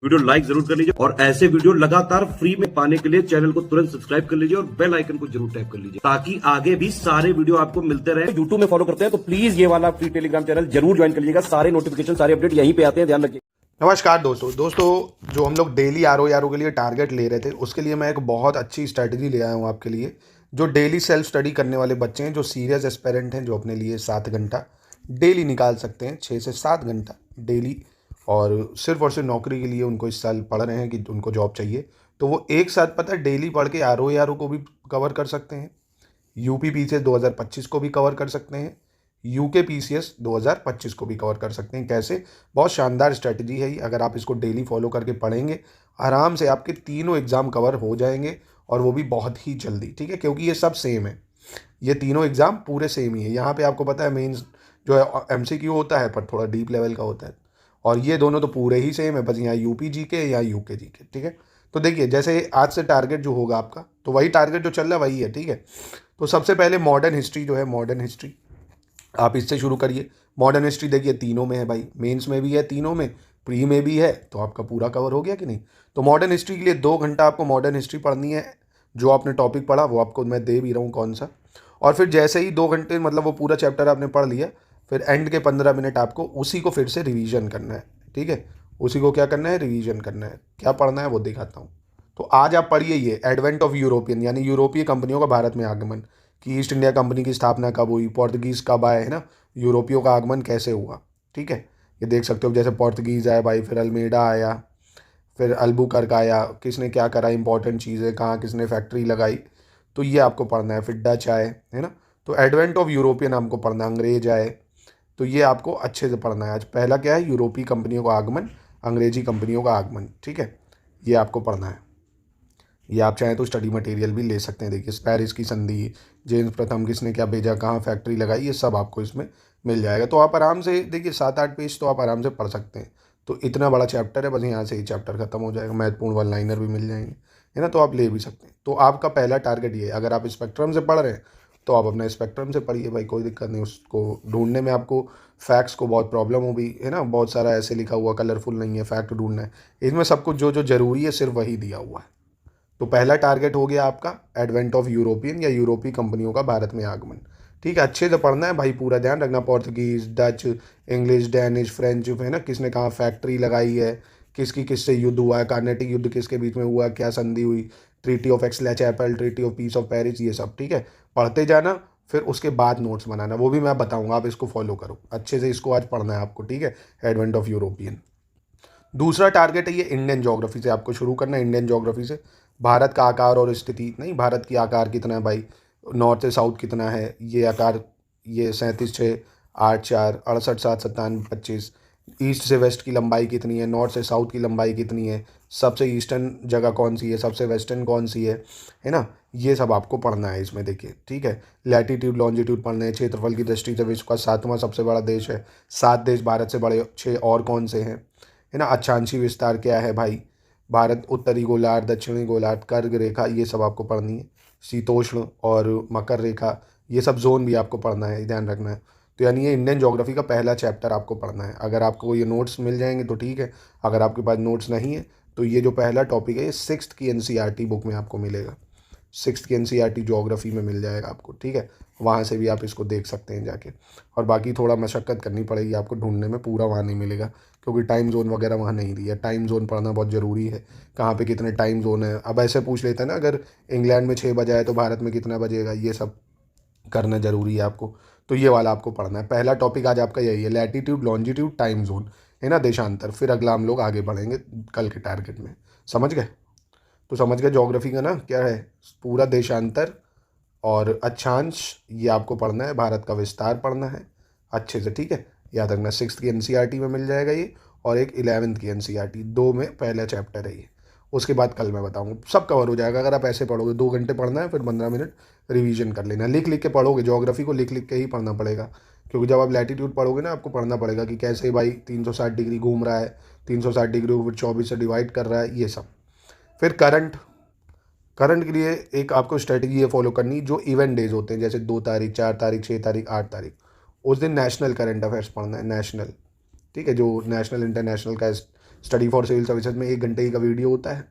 Video like जरूर कर लीजिए और ऐसे वीडियो लगातार फ्री में पाने के लिए चैनल को तुरंत सब्सक्राइब कर लीजिए और बेल आइकन को जरूर टैप कर लीजिए ताकि आगे भी सारे वीडियो आपको मिलते रहे। यूट्यूब में फॉलो करते हैं तो प्लीज ये वाला फ्री टेलीग्राम चैनल जरूर ज्वाइन कर लीजिएगा। सारे नोटिफिकेशन सारे अपडेट यहीं पे आते हैं, ध्यान रखिए। नमस्कार दोस्तों जो हम लोग डेली आर ओ के लिए टारगेट ले रहे थे, उसके लिए मैं एक बहुत अच्छी स्ट्रैटेजी ले आया हूँ आपके लिए। जो डेली सेल्फ स्टडी करने वाले बच्चे हैं, जो सीरियस एस्पेरेंट हैं, जो अपने लिए 7 घंटा डेली निकाल सकते हैं, 6 से 7 घंटा डेली, और सिर्फ नौकरी के लिए उनको इस साल पढ़ रहे हैं कि उनको जॉब चाहिए, तो वो एक साथ पता है डेली पढ़ के आर ओ को भी कवर कर सकते हैं, UP PCS 2025 को भी कवर कर सकते हैं, UK PCS 2025 को भी कवर कर सकते हैं। कैसे? बहुत शानदार स्ट्रैटेजी है ये। अगर आप इसको डेली फॉलो करके पढ़ेंगे, आराम से आपके तीनों एग्ज़ाम कवर हो जाएंगे, और वो भी बहुत ही जल्दी। ठीक है, क्योंकि ये सब सेम है, ये तीनों एग्ज़ाम पूरे सेम ही है। यहाँ पे आपको पता है मेंस जो है MCQ होता है, पर थोड़ा डीप लेवल का होता है, और ये दोनों तो पूरे ही सेम है, बस यहाँ UP GK या UK GK। ठीक है, तो देखिए जैसे आज से टारगेट जो होगा आपका, तो वही टारगेट जो चल रहा है वही है। ठीक है, तो सबसे पहले मॉडर्न हिस्ट्री जो है, मॉडर्न हिस्ट्री आप इससे शुरू करिए। मॉडर्न हिस्ट्री देखिए तीनों में है भाई, मेंस में भी है, तीनों में प्री में भी है, तो आपका पूरा कवर हो गया कि नहीं। तो मॉडर्न हिस्ट्री के लिए 2 घंटा आपको मॉडर्न हिस्ट्री पढ़नी है। जो आपने टॉपिक पढ़ा वो आपको मैं दे भी रहा हूँ कौन सा, और फिर जैसे ही 2 घंटे मतलब वो पूरा चैप्टर आपने पढ़ लिया, फिर एंड के 15 मिनट आपको उसी को फिर से रिवीजन करना है। ठीक है, उसी को क्या करना है, रिवीजन करना है। क्या पढ़ना है वो दिखाता हूँ। तो आज आप पढ़िए ये एडवेंट ऑफ यूरोपियन, यानी यूरोपीय कंपनियों का भारत में आगमन, कि ईस्ट इंडिया कंपनी की स्थापना कब हुई, पोर्तुगीज़ कब आए, है ना, यूरोपियों का आगमन कैसे हुआ। ठीक है, ये देख सकते हो, जैसे पोर्तुगीज़ आया भाई, फिर अल्मेडा आया, फिर अल्बुकर्क आया, किसने क्या करा, इंपॉर्टेंट चीज़ें कहाँ किसने फैक्ट्री लगाई, तो ये आपको पढ़ना है। फिर डच आए, है ना, तो एडवेंट ऑफ यूरोपियन आपको पढ़ना है। अंग्रेज आए, तो ये आपको अच्छे से पढ़ना है। आज पहला क्या है, यूरोपीय कंपनियों का आगमन, अंग्रेजी कंपनियों का आगमन। ठीक है, ये आपको पढ़ना है। ये आप चाहें तो स्टडी मटेरियल भी ले सकते हैं। देखिए पेरिस की संधि, जेम्स प्रथम किसने क्या भेजा, कहाँ फैक्ट्री लगाई, ये सब आपको इसमें मिल जाएगा। तो आप आराम से देखिए 7-8 पेज तो आप आराम से पढ़ सकते हैं। तो इतना बड़ा चैप्टर है, बस यहाँ से ही चैप्टर खत्म हो जाएगा। महत्वपूर्ण वन लाइनर भी मिल जाएंगे, है ना, तो आप ले भी सकते हैं। तो आपका पहला टारगेट ये है। अगर आप स्पेक्ट्रम से पढ़ रहे हैं तो आप अपना स्पेक्ट्रम से पढ़िए भाई, कोई दिक्कत नहीं। उसको ढूंढने में आपको फैक्ट्स को बहुत प्रॉब्लम होगी, है ना, बहुत सारा ऐसे लिखा हुआ कलरफुल नहीं है, फैक्ट ढूंढना है। इसमें सब कुछ जो जो ज़रूरी है सिर्फ वही दिया हुआ है। तो पहला टारगेट हो गया आपका एडवेंट ऑफ यूरोपियन या यूरोपीय कंपनियों का भारत में आगमन। ठीक है, अच्छे से पढ़ना है भाई, पूरा ध्यान रखना। Portuguese, Dutch, English, Danish, French, है ना, किसने कहाँ फैक्ट्री लगाई है, किसकी किससे युद्ध हुआ है, कार्नेटिक युद्ध किसके बीच में हुआ, क्या संधि हुई, treaty of Aix la Chapelle, treaty of peace of Paris, ये सब। ठीक है, पढ़ते जाना, फिर उसके बाद नोट्स बनाना, वो भी मैं बताऊंगा, आप इसको फॉलो करो अच्छे से। इसको आज पढ़ना है आपको। ठीक है, एडवेंट ऑफ यूरोपियन। दूसरा टारगेट है ये इंडियन ज्योग्राफी से आपको शुरू करना है। इंडियन ज्योग्राफी से भारत का आकार और स्थिति, नहीं, भारत की आकार कितना है भाई, नॉर्थ से साउथ कितना है, ये आकार, ये 37,6,8,4, 68,7,97,25, ईस्ट से वेस्ट की लंबाई कितनी है, नॉर्थ से साउथ की लंबाई कितनी है, सबसे ईस्टर्न जगह कौन सी है, सबसे वेस्टर्न कौन सी है ना, ये सब आपको पढ़ना है इसमें। देखिए ठीक है, लैटीट्यूड लॉन्जिट्यूड पढ़ना है। क्षेत्रफल की दृष्टि से विश्व का 7वां सबसे बड़ा देश है। 7 देश भारत से बड़े, 6 और कौन से हैं, है ना। अक्षांशी विस्तार क्या है भाई, भारत उत्तरी गोलार्ध, दक्षिणी गोलार्ध, कर्क रेखा, ये सब आपको पढ़नी है। शीतोष्ण और मकर रेखा, ये सब जोन भी आपको पढ़ना है, ध्यान रखना है। तो यानी ये इंडियन ज्योग्राफी का पहला चैप्टर आपको पढ़ना है। अगर आपको ये नोट्स मिल जाएंगे तो ठीक है, अगर आपके पास नोट्स नहीं है तो ये जो पहला टॉपिक है ये 6th की NCERT बुक में आपको मिलेगा। 6th की NCERT ज्योग्राफी में मिल जाएगा आपको। ठीक है, वहाँ से भी आप इसको देख सकते हैं जाके। और बाकी थोड़ा मशक्क़त करनी पड़ेगी आपको ढूंढने में, पूरा वहाँ नहीं मिलेगा क्योंकि टाइम जोन वगैरह वहाँ नहीं दिया। टाइम जोन पढ़ना बहुत ज़रूरी है, कहाँ पे कितने टाइम जोन है। अब ऐसे पूछ लेते हैं ना, अगर इंग्लैंड में 6 बजे आए तो भारत में कितना बजेगा, ये सब करना ज़रूरी है आपको। तो ये वाला आपको पढ़ना है। पहला टॉपिक आज आपका यही है, लैटीट्यूड लॉन्जिट्यूड टाइम जोन, है ना, देशांतर। फिर अगला हम लोग आगे बढ़ेंगे कल के टारगेट में, समझ गए। तो समझ गए ज्योग्राफी का ना क्या है, पूरा देशांतर और अक्षांश, ये आपको पढ़ना है। भारत का विस्तार पढ़ना है अच्छे से। ठीक है, याद रखना 6th की NCERT में मिल जाएगा ये, और एक 11th की NCERT, 2 में पहला चैप्टर है ये। उसके बाद कल मैं बताऊंगा, सब कवर हो जाएगा अगर आप ऐसे पढ़ोगे। 2 घंटे पढ़ना है, फिर 15 मिनट रिवीजन कर लेना। लिख लिख के पढ़ोगे, ज्योग्राफी को लिख लिख के ही पढ़ना पड़ेगा, क्योंकि जब आप लैटीट्यूड पढ़ोगे ना, आपको पढ़ना पड़ेगा कि कैसे भाई 360 डिग्री घूम रहा है, 360 डिग्री को फिर 24 से डिवाइड कर रहा है, ये सब। फिर करंट, करंट के लिए एक आपको स्ट्रेटजी ये फॉलो करनी, जो इवेंट डेज होते हैं, जैसे 2 तारीख, 4 तारीख, 6 तारीख, 8 तारीख, उस दिन नेशनल करंट अफेयर्स पढ़ना है, नेशनल। ठीक है, जो नेशनल इंटरनेशनल का स्टडी फॉर सिविल सर्विसेज में 1 घंटे का वीडियो होता है,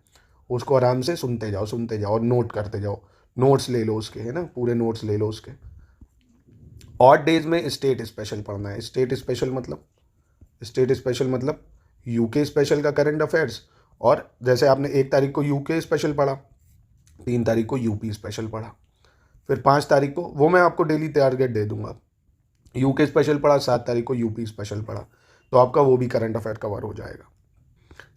उसको आराम से सुनते जाओ और नोट करते जाओ, नोट्स ले लो उसके, है ना, पूरे नोट्स ले लो उसके। ऑड डेज में स्टेट स्पेशल पढ़ना है। स्टेट स्पेशल मतलब यूके स्पेशल का करंट अफेयर्स, और जैसे आपने 1 तारीख को यूके स्पेशल पढ़ा, 3 तारीख को यूपी स्पेशल पढ़ा, फिर 5 तारीख को, वो मैं आपको डेली टारगेट दे दूंगा, यूके स्पेशल पढ़ा, 7 तारीख को यूपी स्पेशल पढ़ा, तो आपका वो भी करंट अफेयर कवर हो जाएगा।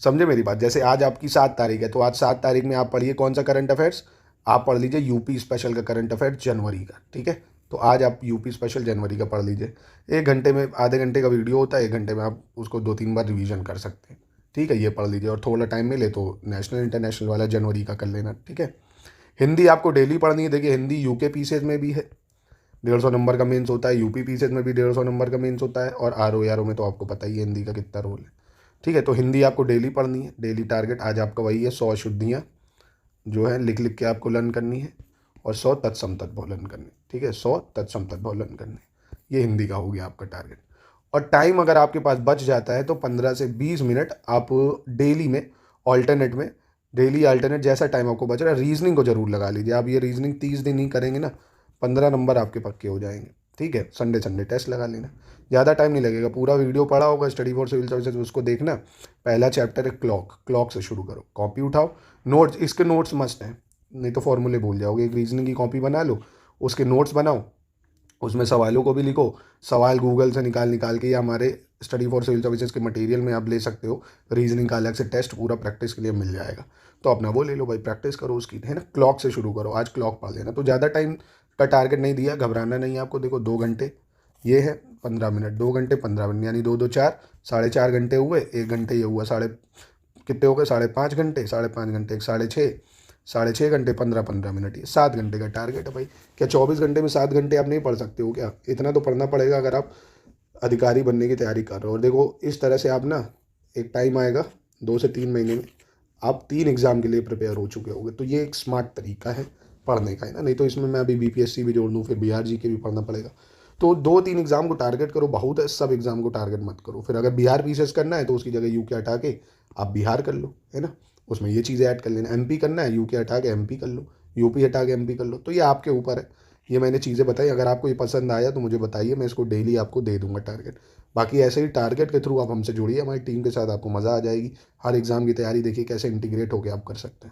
समझे मेरी बात? जैसे आज आपकी 7 तारीख है, तो आज 7 तारीख में आप पढ़िए कौन सा करंट अफेयर्स, आप पढ़ लीजिए यूपी स्पेशल का करंट अफेयर जनवरी का, ठीक है। तो आज आप यूपी स्पेशल जनवरी का पढ़ लीजिए। 1 घंटे में, आधे घंटे का वीडियो होता है, 1 घंटे में आप उसको 2-3 बार रिवीजन कर सकते हैं, ठीक है। ये पढ़ लीजिए, और थोड़ा टाइम मिले तो नेशनल इंटरनेशनल वाला जनवरी का कर लेना, ठीक है। हिंदी आपको डेली पढ़नी है। देखिए हिंदी यूके पीसेज में भी है, 150 नंबर का मेंस होता है, यूपी पीसेज में भी 150 नंबर का मेंस होता है, और आर में तो आपको पता ही है हिंदी का कितना रोल है, ठीक है। तो हिंदी आपको डेली पढ़नी है। डेली टारगेट आज आपका वही है, 100 शुद्धियाँ जो है लिख लिख के आपको लर्न करनी है, और 100 तत्सम तद्भव लर्न करने, ठीक है। 100 तत्सम तद्भव लर्न करने, ये हिंदी का हो गया आपका टारगेट। और टाइम अगर आपके पास बच जाता है तो 15 से 20 मिनट आप डेली में ऑल्टरनेट में, डेली अल्टरनेट जैसा टाइम आपको बच रहा है, रीजनिंग को जरूर लगा लीजिए। आप ये रीजनिंग 30 दिन ही करेंगे ना, 15 नंबर आपके पक्के हो जाएंगे, ठीक है। संडे टेस्ट लगा लेना, ज़्यादा टाइम नहीं लगेगा। पूरा वीडियो पढ़ा होगा स्टडी फॉर सिविल सर्विसेज, उसको देखना। पहला चैप्टर है क्लॉक से शुरू करो, कॉपी उठाओ, नोट्स, इसके नोट्स मस्ट हैं, नहीं तो फॉर्मूले भूल जाओगे। एक रीजनिंग की कॉपी बना लो, उसके नोट्स बनाओ, उसमें सवालों को भी लिखो, सवाल गूगल से निकाल के, या हमारे स्टडी फॉर सिविल सर्विसेज के मटेरियल में आप ले सकते हो। रीजनिंग का अलग से टेस्ट पूरा प्रैक्टिस के लिए मिल जाएगा, तो अपना वो ले लो भाई, प्रैक्टिस करो उसकी, है ना। क्लॉक से शुरू करो, आज क्लॉक पढ़ लेना। तो ज़्यादा टाइम का टारगेट नहीं दिया, घबराना नहीं है आपको। देखो 2 घंटे ये है, 15 मिनट, 2 घंटे 15 मिनट, यानी 2 2 4, 4.5 घंटे हुए। 1 घंटे ये हुआ, कितने हो गए, 5.5 घंटे, 5.5 घंटे, 6.5 घंटे, 15 मिनट, ये 7 घंटे का टारगेट है भाई। क्या 24 घंटे में 7 घंटे आप नहीं पढ़ सकते हो क्या? इतना तो पढ़ना पड़ेगा अगर आप अधिकारी बनने की तैयारी कर रहे हो। और देखो इस तरह से आप ना, एक टाइम आएगा 2 से 3 महीने में आप 3 एग्ज़ाम के लिए प्रिपेयर हो चुके होंगे। तो ये एक स्मार्ट तरीका है पढ़ने का, है ना। नहीं तो इसमें मैं अभी बीपीएससी भी जोड़ दूँ, फिर बिहार के भी पढ़ना पड़ेगा। तो 2-3 एग्ज़ाम को टारगेट करो, बहुत है। सब एग्ज़ाम को टारगेट मत करो। फिर अगर बिहार पीसेस करना है तो उसकी जगह यूके हटा के आप बिहार कर लो, है ना। उसमें ये चीज़ें ऐड कर लेना। एमपी करना है, यूके हटा के एमपी कर लो, यूपी हटा के एमपी कर लो। तो ये आपके ऊपर है। ये मैंने चीज़ें बताई, अगर आपको ये पसंद आया तो मुझे बताइए, मैं इसको डेली आपको दे दूंगा टारगेट। बाकी ऐसे ही टारगेट के थ्रू आप हमसे जुड़िए, हमारी टीम के साथ, आपको मज़ा आ जाएगी। हर एग्ज़ाम की तैयारी देखिए कैसे इंटीग्रेट होकर आप कर सकते हैं।